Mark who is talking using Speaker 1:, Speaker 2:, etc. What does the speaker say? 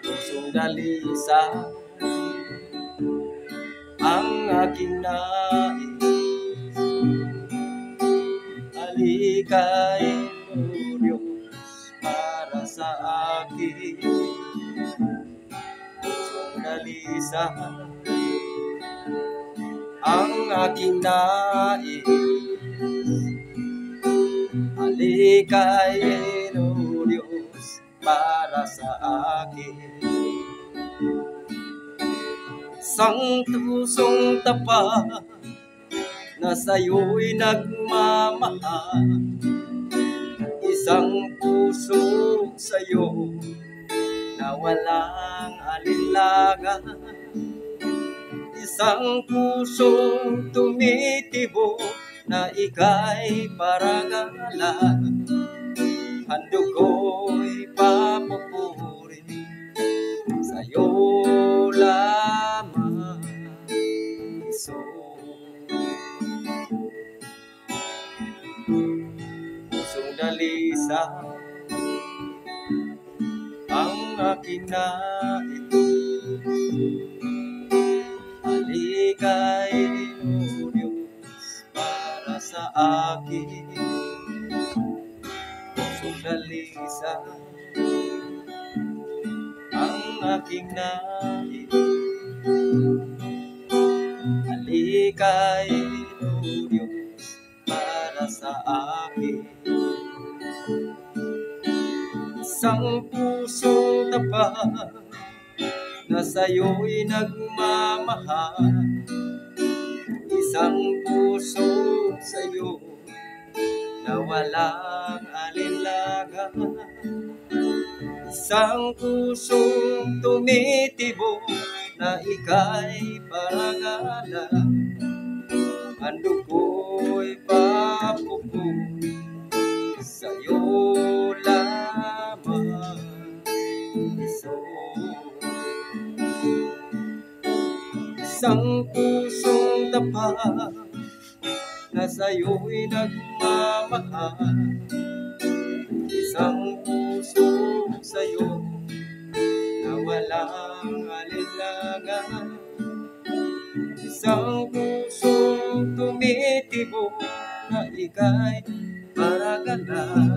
Speaker 1: Pusong dalisay ang aking nais, halikain mo Diyos para sa akin. Pusong dalisay ang aking nais, halikain mo Diyos para sa akin. Isang pusong tapat na sa'yo'y nagmamahal, isang puso sa'yo na walang alinlangan, isang pusong tumitibok na ika'y paragalan. Handog ko'y papupuri sa'yo lamang, Isus. Pusong dalisay ang aking nais, halikain mo Diyos para sa akin. Pusong dalisay ang aking nais, halikain mo Diyos para sa akin. Isang pusong tapat na sa'yo'y nagmamahal, isang puso sa'yo na walang alinlangan, isang pusong tumitibok na ika'y paragalan. Handog ko'y papupuri sa'yo lamang, Isus. Isang pusong tapat na sa'yo'y nagmamahal, isang puso sa'yo na walang alinlangan, isang pusong tumitibok na ika'y paragalan.